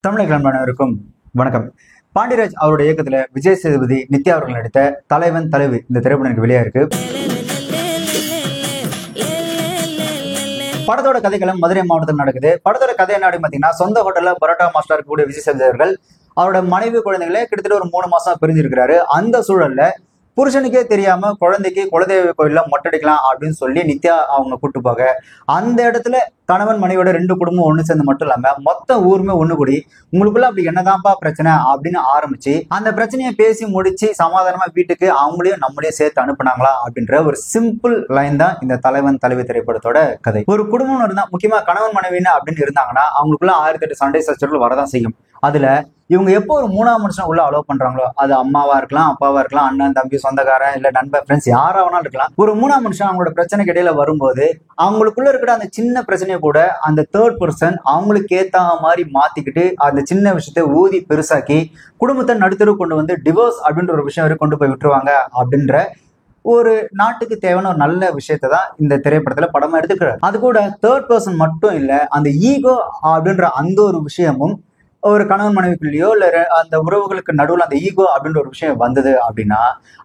தமிழக அனைவருக்கும் வணக்கம். பாண்டியராஜ் அவருடைய இயக்கத்துல விஜய் சேதுபதி, நித்யா அவர்கள் நடித்த தலைவன் தலைவி இந்த திரைப்படம் எனக்கு வெளியா இருக்கு. படத்தோட கதைகளும் மதுரை மாவட்டத்தில் நடக்குது. படத்தோட கதை என்ன அப்படின்னு பாத்தீங்கன்னா, சொந்த ஹோட்டல்ல பரோட்டா மாஸ்டர் இருக்கக்கூடிய விஜய் சேதுபதி அவர்கள் அவரோட மனைவி குழந்தைகளே கிட்டத்தட்ட ஒரு 3 மாசம் பிரிஞ்சிருக்கிறாரு. அந்த சூழல்ல புருஷனுக்கே தெரியாம குழந்தைக்கு குலதெய்வ கோயில மொட்டடிக்கலாம் அப்படின்னு சொல்லி நித்யா அவங்க கூட்டு போக, அந்த இடத்துல கணவன் மனைவியோட 2 குடும்பம் ஒண்ணு சேர்ந்து மட்டும் இல்லாம மொத்த ஊருமே ஒண்ணு கூடி உங்களுக்குள்ள அப்படி என்னதான்ப்பா பிரச்சனை அப்படின்னு ஆரம்பிச்சு அந்த பிரச்சனையை பேசி முடிச்சு சமாதானமா வீட்டுக்கு அவங்களையும் நம்மளையும் சேர்த்து அனுப்புனாங்களா அப்படின்ற ஒரு சிம்பிள் லைன் தான் இந்த தலைவன் தலைவி திரைப்படத்தோட கதை. ஒரு குடும்பம் இருந்தா, முக்கியமா கணவன் மனைவின்னு அப்படின்னு இருந்தாங்கன்னா அவங்களுக்குள்ள 1008 சண்டை சச்சரவுகள் வரதான் செய்யும். அதுல இவங்க எப்போ ஒரு 3ஆம் மனுஷன் உள்ள அலோவ் பண்றாங்களோ, அது அம்மாவா இருக்கலாம், அப்பாவா இருக்கலாம், அண்ணன் தம்பி சொந்தக்காரன் இல்ல நண்பர் ஃப்ரெண்ட்ஸ் யாரா வேணாலும் இருக்கலாம், ஒரு 3ஆம் மனுஷன் அவங்களோட பிரச்சனைக்கு இடையில வரும்போது அவங்களுக்குள்ள இருக்கிற அந்த சின்ன பிரச்சனையை கூட அந்த தேர்ட் பர்சன் அவங்களுக்கு ஏத்த மாதிரி மாத்திக்கிட்டு அந்த சின்ன விஷயத்தை ஊதி பெருசாக்கி குடும்பத்தை நடுத்தர கொண்டு வந்து டிவோர்ஸ் அப்படின்ற ஒரு விஷயம் வரை கொண்டு போய் விட்டுருவாங்க அப்படின்ற ஒரு நாட்டுக்கு தேவையான ஒரு நல்ல விஷயத்தை தான் இந்த திரைப்படத்துல படமா எடுத்துக்கிறார். அது கூட தேர்ட் பர்சன் மட்டும் இல்ல, அந்த ஈகோ அப்படின்ற அந்த ஒரு விஷயமும் ஒரு கணவன் மனைவிக்குள்ளேயோ இல்ல அந்த உறவுகளுக்கு நடுவில் அந்த ஈகோ அப்படின்ற ஒரு விஷயம் வந்தது அப்படின்னா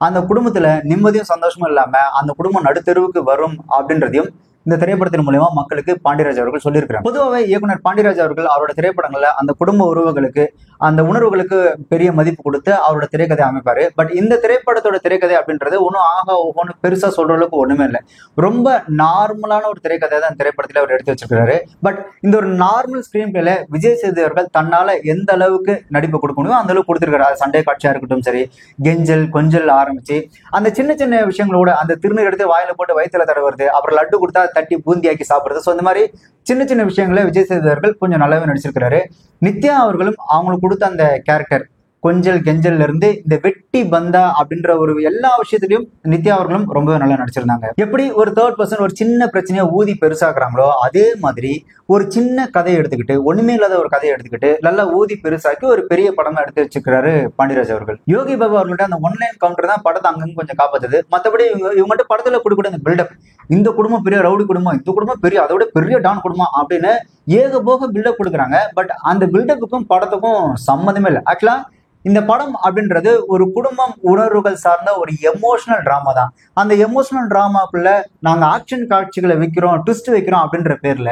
அந்த குடும்பத்துல நிம்மதியும் சந்தோஷமும் இல்லாம அந்த குடும்பம் நடுத்தெருவுக்கு வரும் அப்படின்றதையும் இந்த திரைப்படத்தின் மூலமா மக்களுக்கு பாண்டியராஜ் அவர்கள் சொல்லியிருக்கிறார். பொதுவாகவே இயக்குனர் பாண்டியராஜ் அவர்கள் அவரோட திரைப்படங்கள்ல அந்த குடும்ப உறவுகளுக்கு அந்த உணர்வுகளுக்கு பெரிய மதிப்பு கொடுத்து அவரோட திரைக்கதை அமைப்பாரு. பட் இந்த திரைப்படத்தோட திரைக்கதை அப்படின்றது ஒன்றும் ஆகா ஒவ்வொன்று பெருசா சொல்ற அளவுக்கு ஒண்ணுமே இல்லை. ரொம்ப நார்மலான ஒரு திரைக்கதை தான் திரைப்படத்துல அவர் எடுத்து வச்சிருக்காரு. பட் இந்த ஒரு நார்மல் ஸ்கிரீன் பிளேல விஜய் சேதுபதி அவர்கள் தன்னால எந்த அளவுக்கு நடிப்பு கொடுக்க முடியுமோ அந்த அளவுக்கு கொடுத்திருக்காரு. அது சண்டை காட்சியா இருக்கட்டும் சரி, கெஞ்சல் கொஞ்சல் ஆரம்பிச்சு அந்த சின்ன சின்ன விஷயங்களோட அந்த திருநீர் எடுத்து வாயில போட்டு வயிற்றுல தடவுறது, அப்புறம் லட்டு கொடுத்தா தட்டி பூந்தியாக்கி சாப்பிடுறது, ஸோ இந்த மாதிரி சின்ன சின்ன விஷயங்களை விஜய் சேதுபதி அவர்கள் கொஞ்சம் நல்லாவே நடிச்சிருக்கிறாரு. நித்யா அவர்களும் அவங்களுக்கு கொடுத்த அந்த கேரக்டர் கொஞ்சல் கெஞ்சல்ல இருந்து இந்த வெட்டி பந்தா அப்படின்ற ஒரு எல்லா விஷயத்திலையும் நித்யா அவர்களும் ரொம்பவே நல்லா நடிச்சிருந்தாங்க. எப்படி ஒரு தேர்ட் பர்சன் ஒரு சின்ன பிரச்சனையை ஊதி பெருசாக்குறாங்களோ அதே மாதிரி ஒரு சின்ன கதையை எடுத்துக்கிட்டு, ஒண்ணுமே இல்லாத ஒரு கதையை எடுத்துக்கிட்டு நல்லா ஊதி பெருசாக்கி ஒரு பெரிய படமா எடுத்து வச்சுக்கிறாரு பாண்டியராஜ் அவர்கள். யோகி பாபு அவர்கள்ட்ட அந்த ஒன்லைன் கவுண்டர் தான் படத்தை அங்கங்க கொஞ்சம் காப்பாத்துது. மற்றபடி இவங்ககிட்ட படத்துல கொடுக்கக்கூடிய அந்த பில்டப், இந்த குடும்பம் பெரிய ரவுடி குடும்பம், இந்த குடும்பம் பெரிய அதோட பெரிய டான் குடும்பம் அப்படின்னு ஏகபோக பில்டப் கொடுக்குறாங்க. பட் அந்த பில்டப்புக்கும் படத்துக்கும் சம்மந்தமே இல்லை. ஆக்சுவலா இந்த படம் அப்படின்றது ஒரு குடும்பம் உணர்வுகள் சார்ந்த ஒரு எமோஷனல் டிராமா தான். அந்த எமோஷனல் டிராமாக்குள்ள நாங்க ஆக்ஷன் காட்சிகளை வைக்கிறோம், ட்விஸ்ட் வைக்கிறோம் அப்படின்ற பேர்ல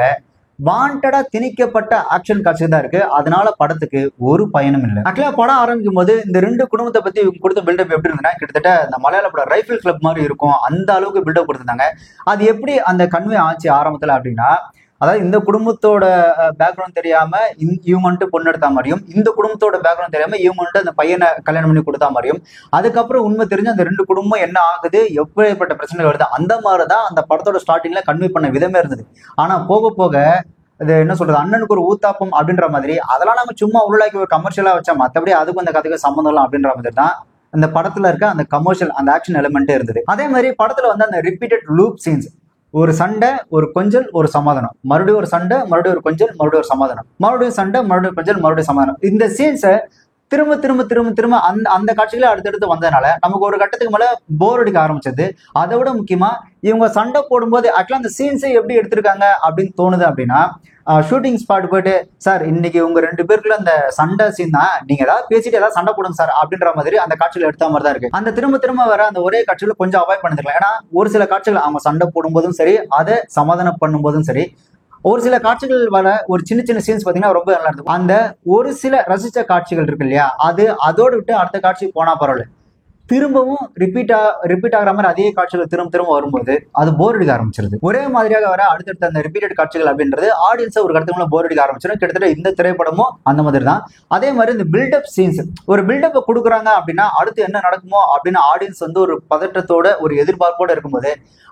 வாண்டடா திணிக்கப்பட்ட ஆக்ஷன் காட்சி தான் இருக்கு. அதனால படத்துக்கு ஒரு பயனும் இல்லை. ஆக்சுவலா படம் ஆரம்பிக்கும் போது இந்த 2 குடும்பத்தை பத்தி இவங்க கொடுத்த பில்டப் எப்படி இருந்ததுன்னா, கிட்டத்தட்ட இந்த மலையாள படம் ரைஃபிள் கிளப் மாதிரி இருக்கும், அந்த அளவுக்கு பில்டப் கொடுத்துருந்தாங்க. அது எப்படி அந்த கன்வே ஆச்சு ஆரம்பத்துல அப்படின்னா, அதாவது இந்த குடும்பத்தோட பேக்ரவுண்ட் தெரியாம இவங்க வந்துட்டு பொண்ணு எடுத்தா மாதிரியும், இந்த குடும்பத்தோட பேக்ரவுண்ட் தெரியாம இவங்க வந்துட்டு அந்த பையனை கல்யாணம் பண்ணி கொடுத்தா மாதிரியும், அதுக்கப்புறம் உண்மை தெரிஞ்சு அந்த 2 குடும்பம் என்ன ஆகுது, எப்படிப்பட்ட பிரச்சனை வருது, அந்த மாதிரிதான் அந்த படத்தோட ஸ்டார்டிங்ல கன்வே பண்ண விதமே இருந்தது. ஆனா போக போக இது என்ன சொல்றது, அண்ணனுக்கு ஒரு ஊத்தாப்பம் அப்படின்ற மாதிரி அதெல்லாம் நாங்க சும்மா உருளாக்கி ஒரு கமர்ஷியலா வச்சா, மற்றபடி அதுக்கும் அந்த கதைக்கு சம்மந்தம் இல்லை அப்படின்ற மாதிரி தான் அந்த படத்துல இருக்க அந்த கமர்ஷியல் அந்த ஆக்ஷன் எலிமெண்ட்டே இருந்தது. அதே மாதிரி படத்துல வந்து அந்த ரிப்பீட்டட் லூப் சீன்ஸ், ஒரு சண்டை ஒரு கொஞ்சல் ஒரு சமாதானம், மறுபடியும் ஒரு சண்டை மறுபடியும் ஒரு கொஞ்சல் மறுபடியும் ஒரு சமாதானம், மறுபடியும் சண்டை மறுபடியும் கொஞ்சல் மறுபடியும் சமாதானம், இந்த சீன்ஸை திரும்ப திரும்ப திரும்ப திரும்ப அந்த அந்த காட்சிகளே அடுத்தடுத்து வந்ததுனால நமக்கு ஒரு கட்டத்துக்கு மேல போர் அடிக்க ஆரம்பிச்சது. அதை விட முக்கியமா இவங்க சண்டை போடும்போது ஆக்சுவலா அந்த சீன்ஸை எப்படி எடுத்திருக்காங்க அப்படின்னு தோணுது அப்படின்னா, ஷூட்டிங் ஸ்பாட் போயிட்டு, சார் இன்னைக்கு உங்க 2 பேருக்குள்ள அந்த சண்டை சீன் தான், நீங்க ஏதாவது பேசிட்டு ஏதாவது சண்டை போடுங்க சார் அப்படின்ற மாதிரி அந்த காட்சிகள் எடுத்த மாதிரி தான் இருக்கு. அந்த திரும்ப திரும்ப வர அந்த ஒரே காட்சிகளை கொஞ்சம் அவாய்ட் பண்ணிருக்கலாம். ஏன்னா ஒரு சில காட்சிகள் அவங்க சண்டை போடும்போதும் சரி, அதை சமாதானம் பண்ணும்போதும் சரி, ஒரு சில காட்சிகள் வர ஒரு சின்ன சின்ன சீன்ஸ் பாத்தீங்கன்னா ரொம்ப நல்லா இருக்கும். அந்த ஒரு சில ரசிச்ச காட்சிகள் இருக்கு இல்லையா, அது அதோடு விட்டு அடுத்த காட்சி போனா பரவாயில்ல, திரும்பவும் ரிப்பீட் ஆகிற மாதிரி அதே காட்சிகள் திரும்ப திரும்ப வரும்போது அது போர் அடிக்க ஆரம்பிச்சிருது. ஒரே மாதிரியாக வர அடுத்தடுத்த அந்த ரிப்பீட்டட் காட்சிகள் அப்படின்றது ஆடியன்ஸை ஒரு கடத்துக்குள்ள போர் அடிக்க ஆரம்பிச்சிடும். கிட்டத்தட்ட இந்த திரைப்படமும் அந்த மாதிரி தான். அதே மாதிரி இந்த பில்டப் சீன்ஸ், ஒரு பில்டப்பை கொடுக்குறாங்க அப்படின்னா அடுத்து என்ன நடக்குமோ அப்படின்னு ஆடியன்ஸ் வந்து ஒரு பதற்றத்தோட ஒரு எதிர்பார்ப்போட இருக்கும்போது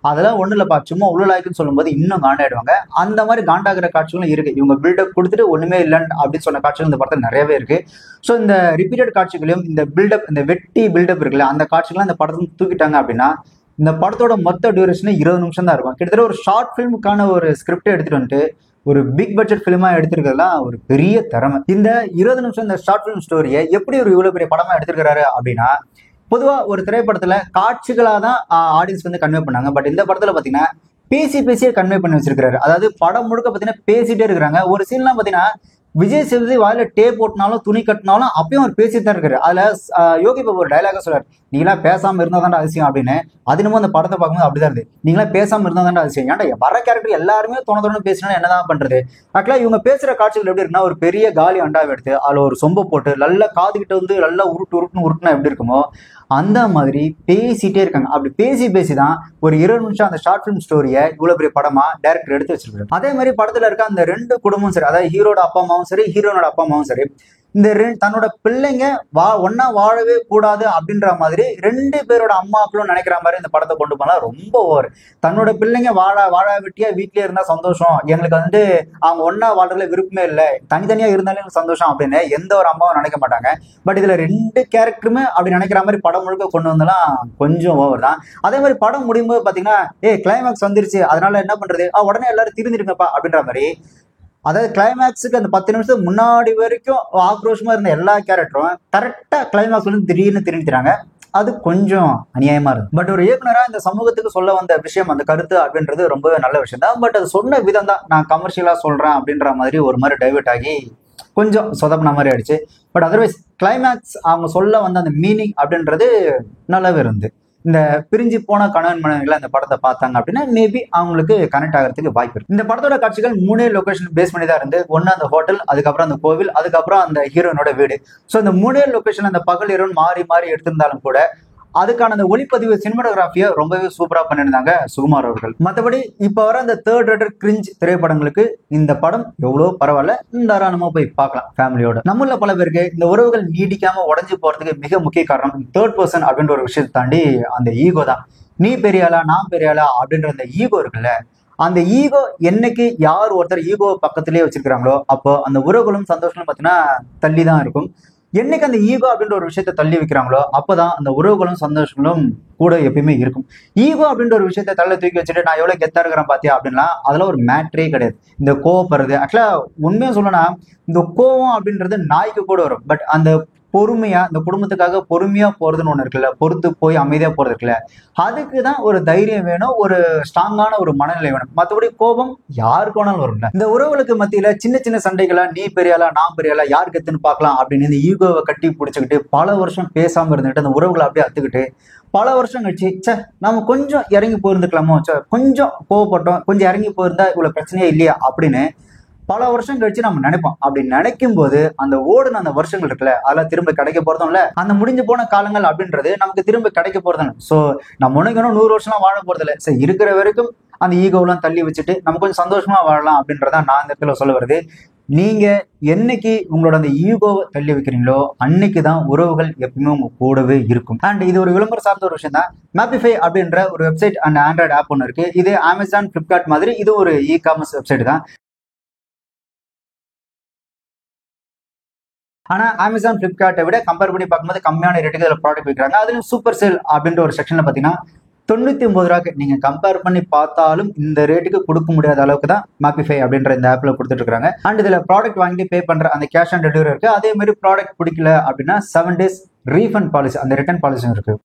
அதெல்லாம் ஒண்ணு இல்லப்பா சும்மா உள்ளலாய்க்குன்னு சொல்லும்போது இன்னும் காண்டாயிடுவாங்க. அந்த மாதிரி காண்டாகிற காட்சிகளும் இருக்கு. இவங்க பில்டப் கொடுத்துட்டு ஒண்ணுமே இல்லைன்னு அப்படின்னு சொன்ன காட்சிகள் இந்த படத்தில் நிறையவே இருக்கு. ஸோ இந்த ரிப்பீட்டட் காட்சிகளையும் இந்த பில்டப், இந்த வெட்டி பில்டப் இருக்குல்ல, அந்த காட்சிகள்லாம் இந்த படத்துல தூக்கிட்டாங்க அப்படின்னா இந்த படத்தோட மொத்த டியூரேஷன் 20 நிமிஷம் தான் இருக்கும். கிட்டத்தட்ட ஒரு ஷார்ட் ஃபிலிமுக்கான ஒரு ஸ்கிரிப்டை எடுத்துட்டு வந்துட்டு ஒரு பிக் பட்ஜெட் ஃபிலிமா எடுத்திருக்கிறதுலாம் ஒரு பெரிய திறமை. இந்த 20 நிமிஷம் இந்த ஷார்ட் ஃபிலிம் ஸ்டோரியை எப்படி ஒரு இவ்வளவு பெரிய படமா எடுத்திருக்கிறாரு அப்படின்னா, பொதுவா ஒரு திரைப்படத்துல காட்சிகளா தான் ஆடியன்ஸ் வந்து கன்வே பண்ணாங்க. பட் இந்த படத்துல பாத்தீங்கன்னா பேசியே கன்வே பண்ணி வச்சிருக்காரு. அதாவது படம் முழுக்க பாத்தீங்கன்னா பேசிட்டே இருக்கிறாங்க. ஒரு சீன்லாம் பாத்தீங்கன்னா விஜய் சேதுபதி வாயில டேப் போட்டினாலும் துணி கட்டினாலும் அப்பயும் அவர் பேசிட்டு தான் இருக்காரு. அதுல யோகி பாபு ஒரு டைலாக சொல்றாரு, நீங்களா பேசாம இருந்தா தான் அதிசயம் அப்படின்னு. அது நம்ம அந்த படத்தை பார்க்கும்போது அப்படிதான் இருந்து, நீங்களா பேசாம இருந்தா தான் அதிசயம். ஏன்டா வர கேரக்டர் எல்லாருமே தோணு பேசினா என்னதான் பண்றது. ஆக்சுவலா இவங்க பேசுற காட்சிகள் எப்படி இருக்குன்னா, ஒரு பெரிய காலி அண்டாவை எடுத்து அதுல ஒரு சொம்ப போட்டு நல்லா காதுகிட்ட வந்து நல்லா உருட்டுனா எப்படி இருக்குமோ அந்த மாதிரி பேசிட்டே இருக்காங்க. அப்படி பேசிதான் ஒரு 20 நிமிஷம் அந்த ஷார்ட் பிலிம் ஸ்டோரியை இவ்வளவு பெரிய படமா டைரக்டர் எடுத்து வச்சிருக்காரு. அதே மாதிரி படத்துல இருக்க அந்த 2 குடும்பமும் சரி, அதாவது ஹீரோட அப்பா அம்மாவும் சரி, ஹீரோனோட அப்பா அம்மாவும் சரி, இந்த தன்னோட பிள்ளைங்க ஒன்னா வாழவே கூடாது அப்படின்ற மாதிரி 2 பேரோட அம்மாக்களும் நினைக்கிற மாதிரி இந்த படத்தை கொண்டு போனா ரொம்ப ஓவர். தன்னோட பிள்ளைங்க வாழ வெட்டியா வீட்லயே இருந்தா சந்தோஷம், எங்களுக்கு வந்து அவங்க ஒன்னா வாழ்றதுல விருப்பமே இல்லை, தனித்தனியா இருந்தாலும் எனக்கு சந்தோஷம் அப்படின்னு எந்த ஒரு அம்மாவும் நினைக்க மாட்டாங்க. பட் இதுல 2 கேரக்டருமே அப்படி நினைக்கிற மாதிரி படம் முழுக்க கொண்டு வந்தெல்லாம் கொஞ்சம் ஓவர் தான். அதே மாதிரி படம் முடியும் போது பாத்தீங்கன்னா, கிளைமேக்ஸ் வந்துருச்சு அதனால என்ன பண்றது, உடனே எல்லாரும் திருந்திருங்கப்பா அப்படின்ற மாதிரி. அதாவது கிளைமேக்ஸுக்கு அந்த 10 நிமிஷத்துக்கு முன்னாடி வரைக்கும் ஆக்ரோஷமா இருந்த எல்லா கேரக்டரும் கரெக்டா கிளைமேக்ஸ் வந்து திடீர்னு திரும்பிக்கிறாங்க. அது கொஞ்சம் அநியாயமா இருக்கு. பட் ஒரு இயக்குனரா இந்த சமூகத்துக்கு சொல்ல வந்த விஷயம், அந்த கருத்து அப்படின்றது ரொம்பவே நல்ல விஷயம் தான். பட் அது சொன்ன விதம் தான் நான் கமர்ஷியலா சொல்றேன் அப்படின்ற மாதிரி ஒரு மாதிரி டைவெர்ட் ஆகி கொஞ்சம் சொதப்பின மாதிரி ஆயிடுச்சு. பட் அதர்வைஸ் கிளைமேக்ஸ் அவங்க சொல்ல வந்த அந்த மீனிங் அப்படின்றது நல்லாவே இருந்து. இந்த பிரிஞ்சு போன கணவன் மனைவிகளை அந்த படத்தை பார்த்தாங்க அப்படின்னா மேபி அவங்களுக்கு கனெக்ட் ஆகிறதுக்கு வாய்ப்பு இருக்கு. இந்த படத்தோட காட்சிகள் 3 லொகேஷன் பேஸ் பண்ணி தான் இருந்து. ஒன்னு அந்த ஹோட்டல், அதுக்கப்புறம் அந்த கோவில், அதுக்கப்புறம் அந்த ஹீரோனோட வீடு. ஸோ இந்த 3 லொகேஷன் அந்த பகல் இரவு மாறி எடுத்திருந்தாலும் கூட அதுக்கான அந்த ஒளிப்பதிவு சினிமாட்டோகிராஃபியை ரொம்பவே சூப்பரா பண்ணியிருந்தாங்க சுகுமார் அவர்கள். மற்றபடி இப்ப வர அந்த தேர்ட் ரேட்டர் கிரிஞ்ச் திரைப்படங்களுக்கு இந்த படம் எவ்வளவு பரவாயில்ல, தாராளமா போய் பார்க்கலாம் ஃபேமிலியோட. நம்மள பல பேருக்கு இந்த உறவுகள் நீடிக்காம உடஞ்சு போறதுக்கு மிக முக்கிய காரணம் தேர்ட் பர்சன் அப்படின்ற ஒரு விஷயத்தை தாண்டி அந்த ஈகோ தான். நீ பெரியாளா நான் பெரியாளா அப்படின்ற அந்த ஈகோ இருக்குல்ல, அந்த ஈகோ என்னைக்கு யார் ஒருத்தர் ஈகோ பக்கத்திலேயே வச்சிருக்கிறாங்களோ அப்போ அந்த உறவுகளும் சந்தோஷங்களும் பார்த்தீங்கன்னா தள்ளி தான் இருக்கும். என்னைக்கு அந்த ஈகோ அப்படின்ற ஒரு விஷயத்த தள்ளி வைக்கிறாங்களோ அப்பதான் அந்த உறவுகளும் சந்தோஷங்களும் கூட எப்பயுமே இருக்கும். ஈகோ அப்படின்ற ஒரு விஷயத்த தள்ள தூக்கி வச்சுட்டு நான் எவ்வளவு கெத்தா இருக்கிறேன் பாத்தியா அப்படின்லாம் அதெல்லாம் ஒரு மேட்ரே கிடையாது. இந்த கோவப்படுறது ஆக்சுவலா உண்மையா சொல்லணும்னா இந்த கோவம் அப்படின்றது நாய்க்கு கூட வரும். பட் அந்த பொறுமையா இந்த குடும்பத்துக்காக பொறுமையா போறதுன்னு ஒண்ணு இருக்குல்ல, பொறுத்து போய் அமைதியா போறது இருக்குல்ல, அதுக்குதான் ஒரு தைரியம் வேணும், ஒரு ஸ்ட்ராங்கான ஒரு மனநிலை வேணும். மற்றபடி கோபம் யாருக்கு வேணாலும் வரும்ல. இந்த உறவுகளுக்கு மத்தியில சின்ன சின்ன சண்டைகளா நீ பெரியாளா நான் பெரியாளா யாருக்கு எத்துன்னு பார்க்கலாம் அப்படின்னு இந்த ஈகோவை கட்டி பிடிச்சிக்கிட்டு பல வருஷம் பேசாம இருந்துட்டு அந்த உறவுகளை அப்படியே அத்துக்கிட்டு பல வருஷம் கழிச்சு நம்ம கொஞ்சம் இறங்கி போயிருந்துக்கலாமோ, கொஞ்சம் கோவப்பட்டோம், கொஞ்சம் இறங்கி போயிருந்தா இவ்வளவு பிரச்சனையே இல்லையா அப்படின்னு பல வருஷம் கழிச்சு நம்ம நினைப்போம். அப்படி நினைக்கும் போது அந்த ஓடுன அந்த வருஷங்கள் இருக்குல்ல அதெல்லாம் திரும்ப கிடைக்க போறதும் இல்ல, அந்த முடிஞ்சு போன காலங்கள் அப்படின்றது நமக்கு திரும்ப கிடைக்க போறதும். சோ நம்ம உனக்கணும் 100 வருஷம்லாம் வாழ போறது இல்லை. சரி இருக்கிற வரைக்கும் அந்த ஈகோவெல்லாம் தள்ளி வச்சுட்டு நம்ம கொஞ்சம் சந்தோஷமா வாழலாம் அப்படின்றத நான் இந்த இடத்துல சொல்ல வருது. நீங்க என்னைக்கு உங்களோட அந்த ஈகோவை தள்ளி வைக்கிறீங்களோ அன்னைக்குதான் உறவுகள் எப்பவுமே உங்க கூடவே இருக்கும். அண்ட் இது ஒரு விளம்பரம் சார்ந்த ஒரு விஷயம் தான். மேப்பிஃபை அப்படின்ற ஒரு வெப்சைட் அண்ட் ஆண்ட்ராய்டு ஆப் ஒன்று இருக்கு. இது அமேசான், பிளிப்கார்ட் மாதிரி இது ஒரு இ-காமர்ஸ் வெப்சைட் தான். ஆனா அமேசான், பிளிப்கார்ட்டை விட கம்பேர் பண்ணி பார்க்கும்போது கம்மியான ரேட்டுக்கு இதில் ப்ராடக்ட் விற்கிறாங்க. அதுலயும் சூப்பர் சேல் அப்படின்ற ஒரு செக்ஷன்ல பாத்தீங்கன்னா 99 ரூபாய்க்கு நீங்க கம்பேர் பண்ணி பார்த்தாலும் இந்த ரேட்டுக்கு கொடுக்க முடியாத அளவுக்கு தான் மேப்பிஃபை அப்படின்ற இந்த ஆப்ல கொடுத்துட்டு இருக்காங்க. அண்ட் இதுல ப்ராடக்ட் வாங்கிட்டு பே பண்ற அந்த கேஷ் ஆன் டெலிவரி இருக்கு. அதே மாதிரி ப்ராடக்ட் பிடிக்கல அப்படின்னா 7 days ரீஃபண்ட் பாலிசி, அந்த ரிட்டர்ன் பாலிசியும் இருக்கு.